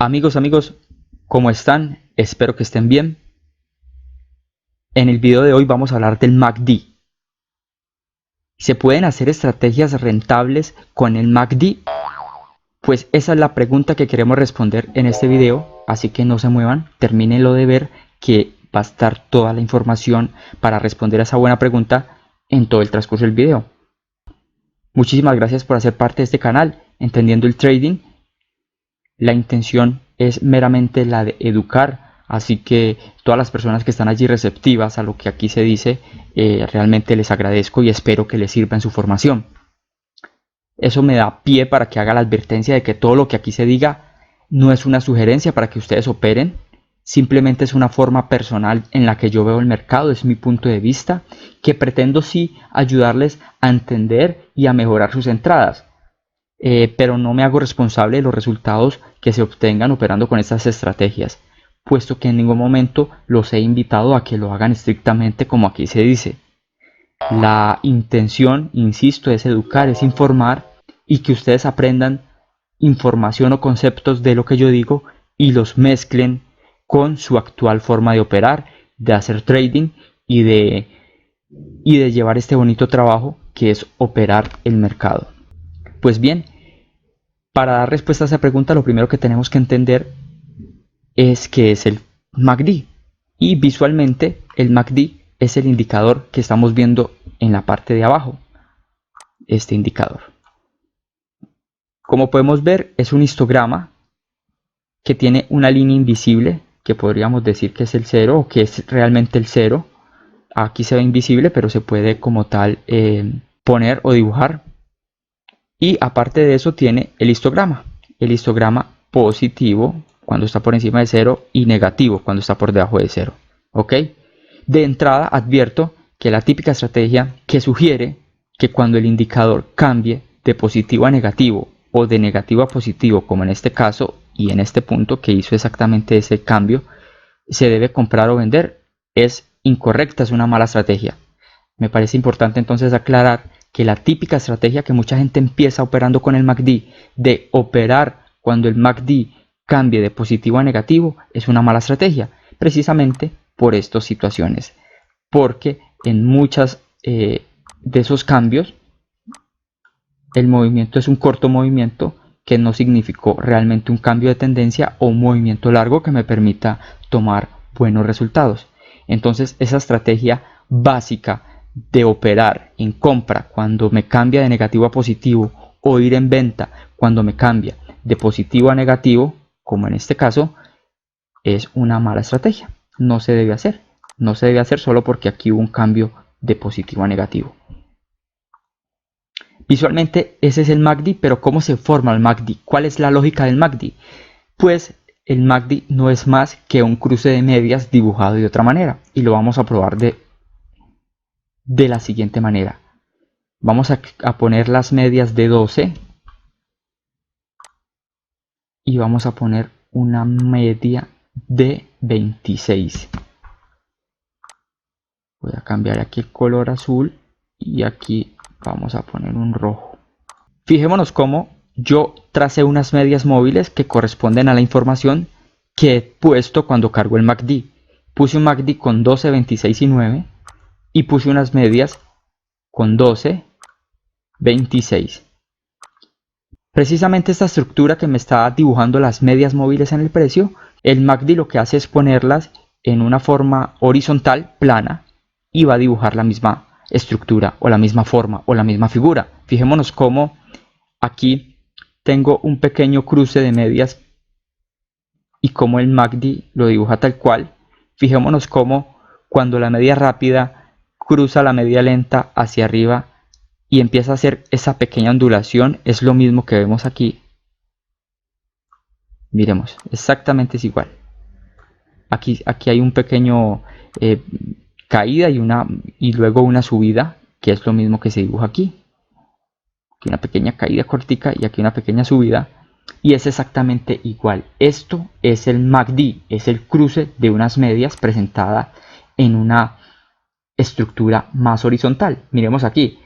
Amigos, ¿cómo están? Espero que estén bien. En el video de hoy vamos a hablar del MACD. ¿Se pueden hacer estrategias rentables con el MACD? Pues esa es la pregunta que queremos responder en este video, así que no se muevan, termínenlo de ver que va a estar toda la información para responder a esa buena pregunta en todo el transcurso del video. Muchísimas gracias por hacer parte de este canal, Entendiendo el Trading. La intención es meramente la de educar, así que todas las personas que están allí receptivas a lo que aquí se dice, realmente les agradezco y espero que les sirva en su formación. Eso me da pie para que haga la advertencia de que todo lo que aquí se diga no es una sugerencia para que ustedes operen, simplemente es una forma personal en la que yo veo el mercado, es mi punto de vista, que pretendo sí ayudarles a entender y a mejorar sus entradas. Pero no me hago responsable de los resultados que se obtengan operando con estas estrategias, puesto que en ningún momento los he invitado a que lo hagan estrictamente como aquí se dice. La intención, insisto, es educar, es informar y que ustedes aprendan información o conceptos de lo que yo digo y los mezclen con su actual forma de operar, de hacer trading y de llevar este bonito trabajo que es operar el mercado. Pues bien, para dar respuesta a esa pregunta, lo primero que tenemos que entender es que es el MACD. Y visualmente, el MACD es el indicador que estamos viendo en la parte de abajo. Este indicador. Como podemos ver, es un histograma que tiene una línea invisible, que podríamos decir que es el 0 o que es realmente el 0. Aquí se ve invisible, pero se puede como tal poner o dibujar. Y aparte de eso tiene el histograma positivo cuando está por encima de 0 y negativo cuando está por debajo de 0. ¿Ok? De entrada advierto que la típica estrategia que sugiere que cuando el indicador cambie de positivo a negativo o de negativo a positivo, como en este caso y en este punto que hizo exactamente ese cambio, se debe comprar o vender, es incorrecta, es una mala estrategia. Me parece importante entonces aclarar que la típica estrategia que mucha gente empieza operando con el MACD, de operar cuando el MACD cambie de positivo a negativo, es una mala estrategia, precisamente por estas situaciones. Porque en muchas de esos cambios, el movimiento es un corto movimiento que no significó realmente un cambio de tendencia o un movimiento largo que me permita tomar buenos resultados. Entonces, esa estrategia básica de operar en compra cuando me cambia de negativo a positivo o ir en venta cuando me cambia de positivo a negativo, como en este caso, es una mala estrategia. No se debe hacer. No se debe hacer solo porque aquí hubo un cambio de positivo a negativo. Visualmente ese es el MACD, pero ¿cómo se forma el MACD? ¿Cuál es la lógica del MACD? Pues el MACD no es más que un cruce de medias dibujado de otra manera y lo vamos a probar de la siguiente manera. Vamos a poner las medias de 12 y vamos a poner una media de 26. Voy a cambiar aquí el color azul y aquí vamos a poner un rojo. Fijémonos cómo yo tracé unas medias móviles que corresponden a la información que he puesto cuando cargo el MACD. Puse un MACD con 12, 26 y 9 y puse unas medias con 12, 26. Precisamente esta estructura que me está dibujando las medias móviles en el precio, el MACD lo que hace es ponerlas en una forma horizontal, plana, y va a dibujar la misma estructura o la misma forma o la misma figura. Fijémonos cómo aquí tengo un pequeño cruce de medias y cómo el MACD lo dibuja tal cual. Fijémonos cómo cuando la media rápida cruza la media lenta hacia arriba y empieza a hacer esa pequeña ondulación, es lo mismo que vemos aquí. Miremos, exactamente es igual. Aquí hay un pequeño caída y luego una subida, que es lo mismo que se dibuja aquí. Aquí una pequeña caída cortica y aquí una pequeña subida. Y es exactamente igual. Esto es el MACD, es el cruce de unas medias presentada en una estructura más horizontal. Miremos aquí,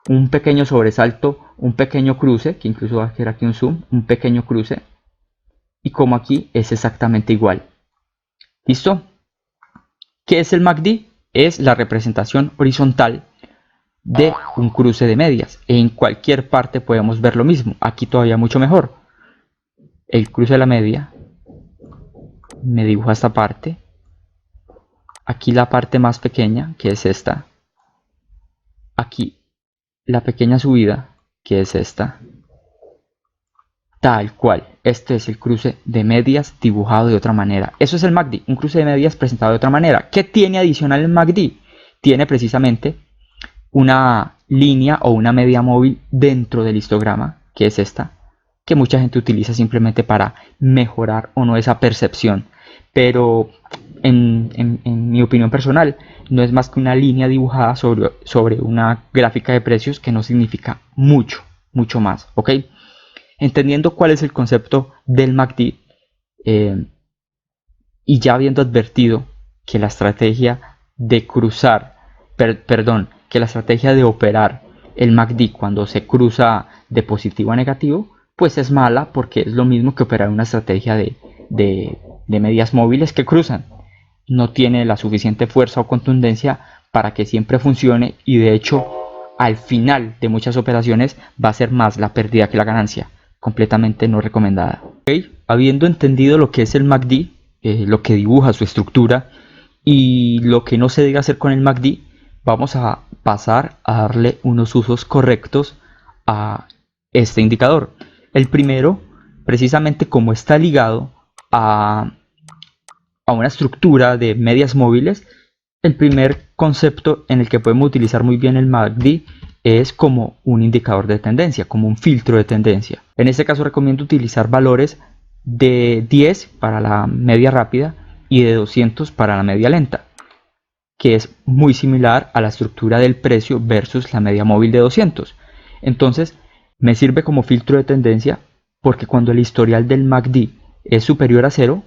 un pequeño sobresalto, un pequeño cruce, que incluso va a hacer aquí un zoom, un pequeño cruce, y como aquí es exactamente igual. ¿Listo? ¿Qué es el MACD? Es la representación horizontal de un cruce de medias. En cualquier parte podemos ver lo mismo. Aquí todavía mucho mejor. El cruce de la media me dibuja esta parte. Aquí la parte más pequeña, que es esta. Aquí la pequeña subida, que es esta. Tal cual. Este es el cruce de medias dibujado de otra manera. Eso es el MACD, un cruce de medias presentado de otra manera. ¿Qué tiene adicional el MACD? Tiene precisamente una línea o una media móvil dentro del histograma, que es esta, que mucha gente utiliza simplemente para mejorar o no esa percepción. Pero en mi opinión personal, no es más que una línea dibujada sobre una gráfica de precios que no significa mucho más, ¿ok? Entendiendo cuál es el concepto del MACD, y ya habiendo advertido que la estrategia de cruzar, que la estrategia de operar el MACD cuando se cruza de positivo a negativo, pues es mala porque es lo mismo que operar una estrategia de medias móviles que cruzan. No tiene la suficiente fuerza o contundencia para que siempre funcione, y de hecho al final de muchas operaciones va a ser más la pérdida que la ganancia. Completamente no recomendada. ¿Okay? Habiendo entendido lo que es el MACD, lo que dibuja su estructura y lo que no se debe hacer con el MACD, vamos a pasar a darle unos usos correctos a este indicador. El primero, precisamente como está ligado a una estructura de medias móviles, el primer concepto en el que podemos utilizar muy bien el MACD es como un indicador de tendencia, como un filtro de tendencia. En este caso recomiendo utilizar valores de 10 para la media rápida y de 200 para la media lenta, que es muy similar a la estructura del precio versus la media móvil de 200. Entonces me sirve como filtro de tendencia porque cuando el historial del MACD es superior a 0,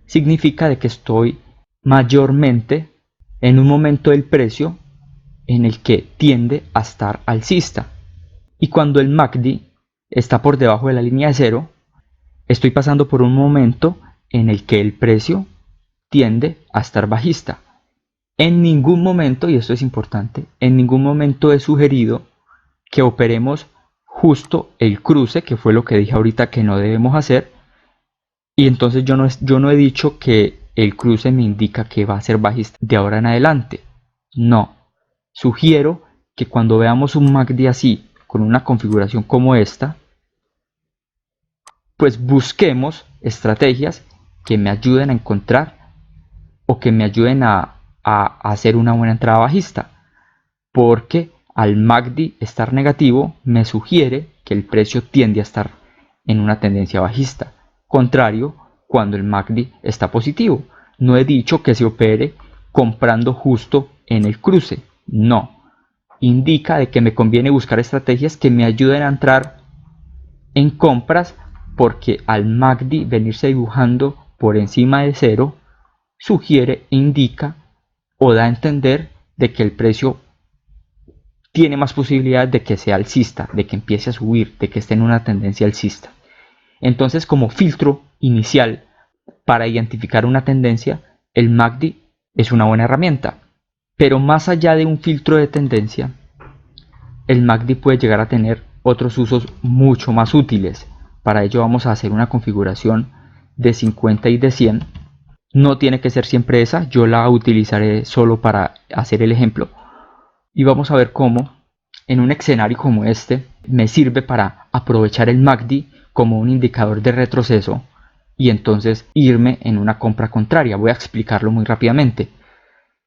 significa de que estoy mayormente en un momento del precio en el que tiende a estar alcista. Y cuando el MACD está por debajo de la línea de 0, estoy pasando por un momento en el que el precio tiende a estar bajista. En ningún momento, y esto es importante, en ningún momento he sugerido que operemos justo el cruce, que fue lo que dije ahorita que no debemos hacer. Y entonces yo no he dicho que el cruce me indica que va a ser bajista de ahora en adelante. No. Sugiero que cuando veamos un MACD así, con una configuración como esta, pues busquemos estrategias que me ayuden a encontrar o que me ayuden a hacer una buena entrada bajista. Porque al MACD estar negativo me sugiere que el precio tiende a estar en una tendencia bajista. Contrario cuando el MACD está positivo. No he dicho que se opere comprando justo en el cruce. No. Indica de que me conviene buscar estrategias que me ayuden a entrar en compras, porque al MACD venirse dibujando por encima de 0 sugiere, indica o da a entender de que el precio tiene más posibilidades de que sea alcista, de que empiece a subir, de que esté en una tendencia alcista. Entonces, como filtro inicial para identificar una tendencia, el MACD es una buena herramienta. Pero más allá de un filtro de tendencia, el MACD puede llegar a tener otros usos mucho más útiles. Para ello vamos a hacer una configuración de 50 y de 100. No tiene que ser siempre esa, yo la utilizaré solo para hacer el ejemplo. Y vamos a ver cómo en un escenario como este me sirve para aprovechar el MACD como un indicador de retroceso y entonces irme en una compra contraria. Voy a explicarlo muy rápidamente.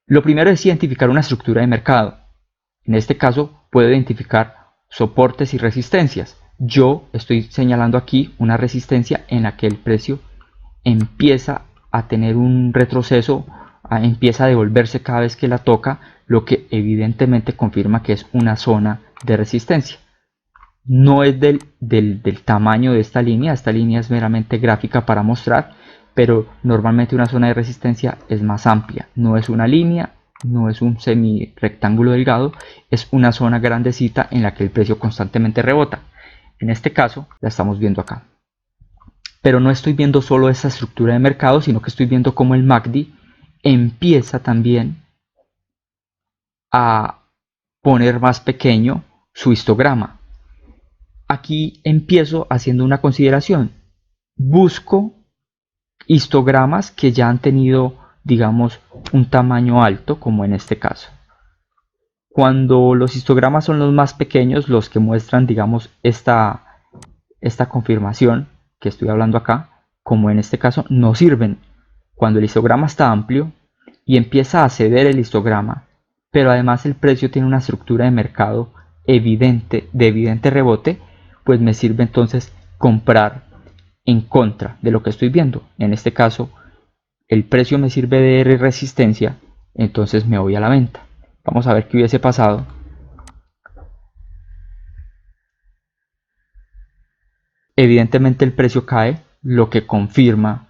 Lo primero es identificar una estructura de mercado. En este caso puedo identificar soportes y resistencias. Yo estoy señalando aquí una resistencia en la que el precio empieza a tener un retroceso, empieza a devolverse cada vez que la toca, lo que evidentemente confirma que es una zona de resistencia. No es del tamaño de esta línea es meramente gráfica para mostrar, pero normalmente una zona de resistencia es más amplia, no es una línea, no es un semi rectángulo delgado, es una zona grandecita en la que el precio constantemente rebota. En este caso la estamos viendo acá. Pero no estoy viendo solo esa estructura de mercado, sino que estoy viendo cómo el MACD empieza también a poner más pequeño su histograma. Aquí empiezo haciendo una consideración. Busco histogramas que ya han tenido, digamos, un tamaño alto, como en este caso. Cuando los histogramas son los más pequeños, los que muestran, digamos, esta confirmación que estoy hablando acá, como en este caso, no sirven. Cuando el histograma está amplio y empieza a ceder el histograma, pero además el precio tiene una estructura de mercado evidente, de evidente rebote, pues me sirve entonces comprar en contra de lo que estoy viendo. En este caso, el precio me sirve de resistencia, entonces me voy a la venta. Vamos a ver qué hubiese pasado. Evidentemente el precio cae, lo que confirma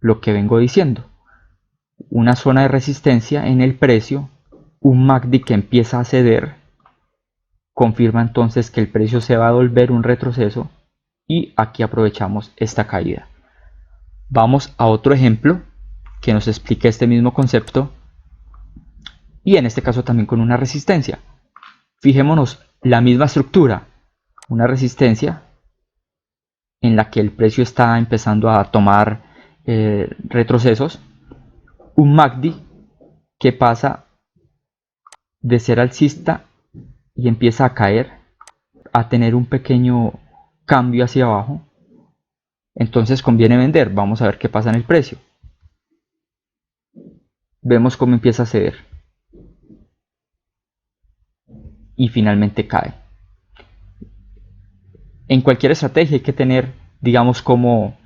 lo que vengo diciendo. Una zona de resistencia en el precio, un MACD que empieza a ceder, confirma entonces que el precio se va a volver un retroceso y aquí aprovechamos esta caída. Vamos a otro ejemplo que nos explique este mismo concepto y en este caso también con una resistencia. Fijémonos la misma estructura, una resistencia en la que el precio está empezando a tomar retrocesos, un MACD que pasa de ser alcista y empieza a caer, a tener un pequeño cambio hacia abajo, entonces conviene vender. Vamos a ver qué pasa en el precio. Vemos cómo empieza a ceder y finalmente cae. En cualquier estrategia hay que tener, digamos, cómo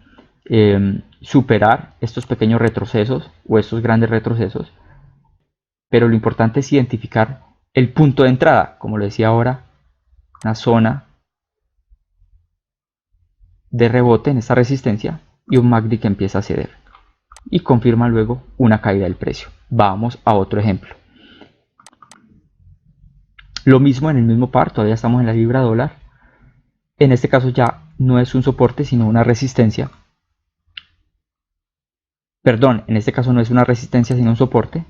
superar estos pequeños retrocesos o estos grandes retrocesos, pero lo importante es identificar el punto de entrada, como lo decía ahora, una zona de rebote en esta resistencia y un MACD que empieza a ceder y confirma luego una caída del precio. Vamos a otro ejemplo. Lo mismo en el mismo par, todavía estamos en la libra dólar. En este caso ya no es un soporte sino una resistencia. Perdón, en este caso no es una resistencia sino un soporte.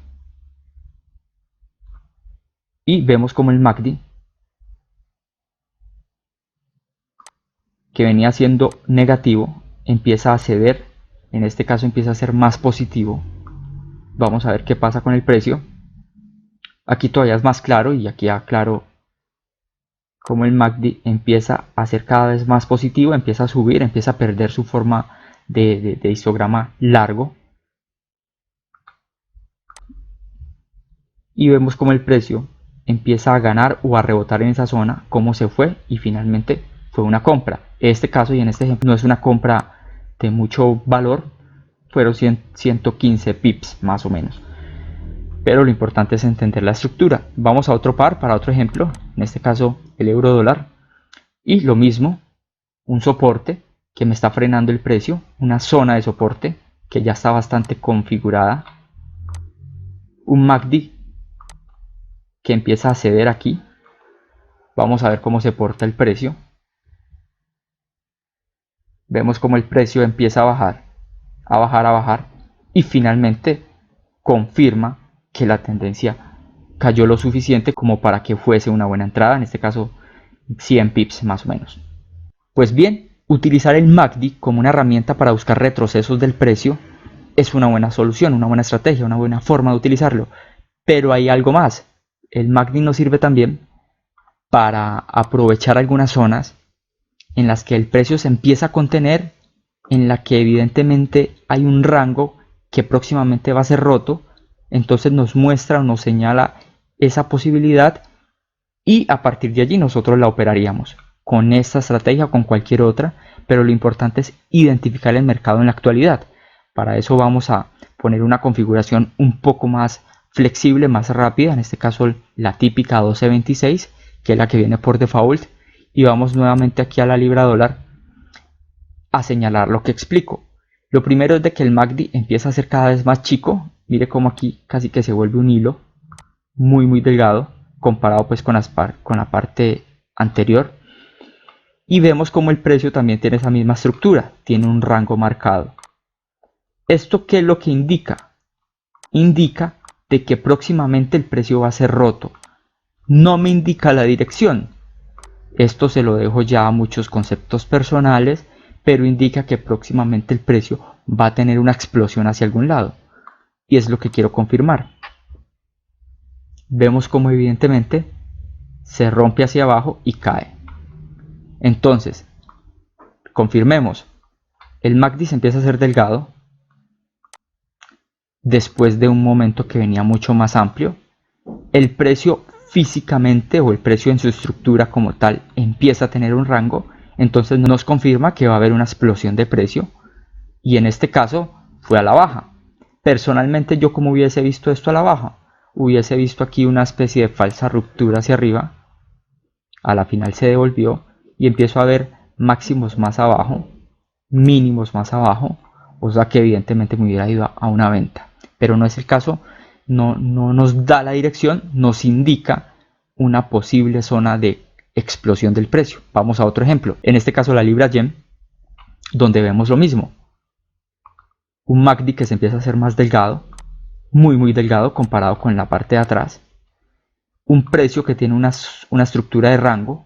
Y vemos como el MACD, que venía siendo negativo, empieza a ceder. En este caso empieza a ser más positivo. Vamos a ver qué pasa con el precio. Aquí todavía es más claro y aquí aclaro cómo el MACD empieza a ser cada vez más positivo, empieza a subir, empieza a perder su forma de histograma largo. Y vemos cómo el precio empieza a ganar o a rebotar en esa zona, cómo se fue y finalmente fue una compra. En este caso y en este ejemplo no es una compra de mucho valor, fueron 115 pips más o menos. Pero lo importante es entender la estructura. Vamos a otro par para otro ejemplo, en este caso el euro dólar. Y lo mismo, un soporte que me está frenando el precio, una zona de soporte que ya está bastante configurada, un MACD que empieza a ceder aquí. Vamos a ver cómo se porta el precio. Vemos cómo el precio empieza a bajar, a bajar, a bajar y finalmente confirma que la tendencia cayó lo suficiente como para que fuese una buena entrada, en este caso 100 pips más o menos. Pues bien, utilizar el MACD como una herramienta para buscar retrocesos del precio es una buena solución, una buena estrategia, una buena forma de utilizarlo. Pero hay algo más. El MACD nos sirve también para aprovechar algunas zonas en las que el precio se empieza a contener, en la que evidentemente hay un rango que próximamente va a ser roto, entonces nos muestra o nos señala esa posibilidad y a partir de allí nosotros la operaríamos con esta estrategia o con cualquier otra, pero lo importante es identificar el mercado en la actualidad. Para eso vamos a poner una configuración un poco más flexible, más rápida, en este caso la típica 1226, que es la que viene por default, y vamos nuevamente aquí a la libra dólar a señalar lo que explico. Lo primero es de que el MACD empieza a ser cada vez más chico. Mire cómo aquí casi que se vuelve un hilo muy delgado comparado pues con la parte anterior. Y vemos como el precio también tiene esa misma estructura, tiene un rango marcado. ¿Esto qué es lo que indica? Indica de que próximamente el precio va a ser roto. No me indica la dirección. Esto se lo dejo ya a muchos conceptos personales, pero indica que próximamente el precio va a tener una explosión hacia algún lado. Y es lo que quiero confirmar. Vemos como evidentemente se rompe hacia abajo y cae. Entonces, confirmemos. El MACD se empieza a hacer delgado después de un momento que venía mucho más amplio. El precio físicamente o el precio en su estructura como tal empieza a tener un rango, entonces nos confirma que va a haber una explosión de precio y en este caso fue a la baja. Personalmente yo como hubiese visto esto a la baja, hubiese visto aquí una especie de falsa ruptura hacia arriba, a la final se devolvió y empiezo a ver máximos más abajo, mínimos más abajo, o sea que evidentemente me hubiera ido a una venta, pero no es el caso. No nos da la dirección, nos indica una posible zona de explosión del precio. Vamos a otro ejemplo, en este caso la libra yen, donde vemos lo mismo, un MACD que se empieza a hacer más delgado, muy delgado comparado con la parte de atrás, un precio que tiene una estructura de rango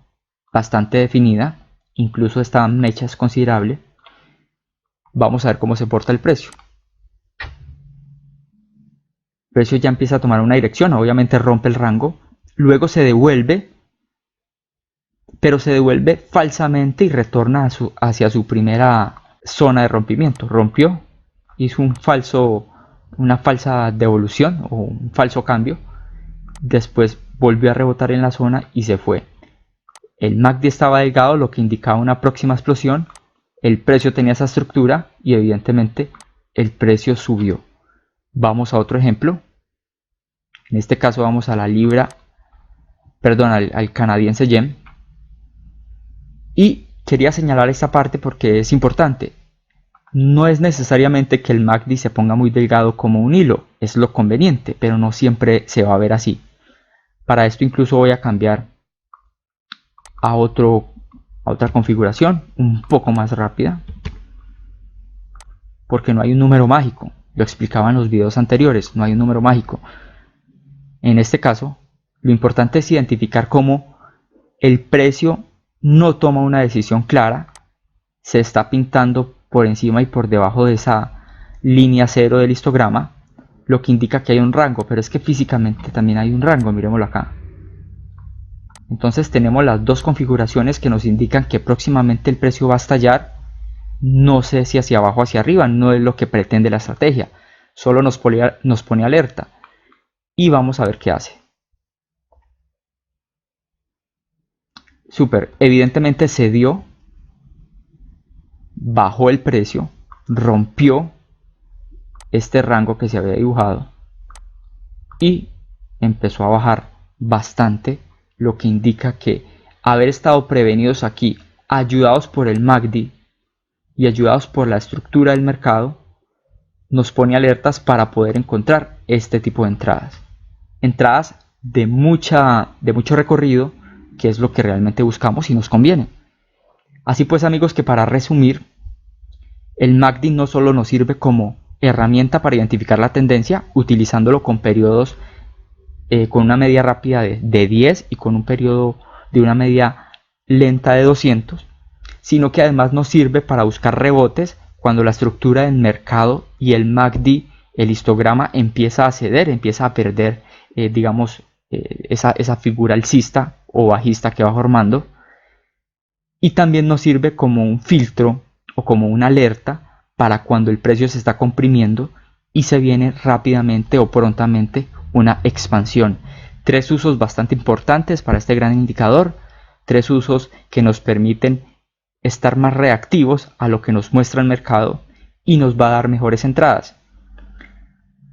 bastante definida, incluso esta mecha es considerable. Vamos a ver cómo se porta el precio. El precio ya empieza a tomar una dirección, obviamente rompe el rango, luego se devuelve, pero se devuelve falsamente y retorna hacia su primera zona de rompimiento. Rompió, hizo una falsa devolución o un falso cambio, después volvió a rebotar en la zona y se fue. El MACD estaba delgado, lo que indicaba una próxima explosión, el precio tenía esa estructura y evidentemente el precio subió. Vamos a otro ejemplo. En este caso vamos a la libra, perdón, al canadiense yen. Y quería señalar esta parte porque es importante. No es necesariamente que el MACD se ponga muy delgado como un hilo, es lo conveniente, pero no siempre se va a ver así. Para esto incluso voy a cambiar a otra configuración un poco más rápida, porque no hay un número mágico. Lo explicaba en los videos anteriores, no hay un número mágico. En este caso, lo importante es identificar cómo el precio no toma una decisión clara, se está pintando por encima y por debajo de esa línea cero del histograma, lo que indica que hay un rango, pero es que físicamente también hay un rango, miremoslo acá. Entonces tenemos las dos configuraciones que nos indican que próximamente el precio va a estallar. No sé si hacia abajo o hacia arriba, no es lo que pretende la estrategia, solo nos pone alerta y vamos a ver qué hace. Súper, evidentemente se dio, bajó el precio, rompió este rango que se había dibujado y empezó a bajar bastante, lo que indica que haber estado prevenidos aquí, ayudados por el MACD y ayudados por la estructura del mercado, nos pone alertas para poder encontrar este tipo de entradas. Entradas de mucho recorrido, que es lo que realmente buscamos y nos conviene. Así pues, amigos, que para resumir, el MACD no solo nos sirve como herramienta para identificar la tendencia, utilizándolo con periodos con una media rápida de 10 y con un periodo de una media lenta de 200, sino que además nos sirve para buscar rebotes cuando la estructura del mercado y el MACD, el histograma, empieza a ceder, empieza a perder, esa figura alcista o bajista que va formando. Y también nos sirve como un filtro o como una alerta para cuando el precio se está comprimiendo y se viene rápidamente o prontamente una expansión. Tres usos bastante importantes para este gran indicador, tres usos que nos permiten estar más reactivos a lo que nos muestra el mercado y nos va a dar mejores entradas.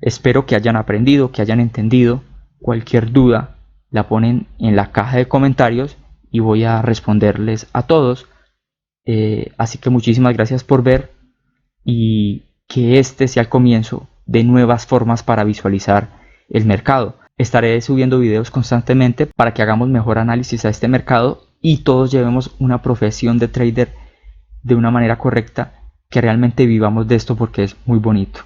Espero que hayan aprendido, que hayan entendido. Cualquier duda la ponen en la caja de comentarios y voy a responderles a todos. Así que muchísimas gracias por ver y que este sea el comienzo de nuevas formas para visualizar el mercado. Estaré subiendo videos constantemente para que hagamos mejor análisis a este mercado y todos llevemos una profesión de trader de una manera correcta, que realmente vivamos de esto porque es muy bonito.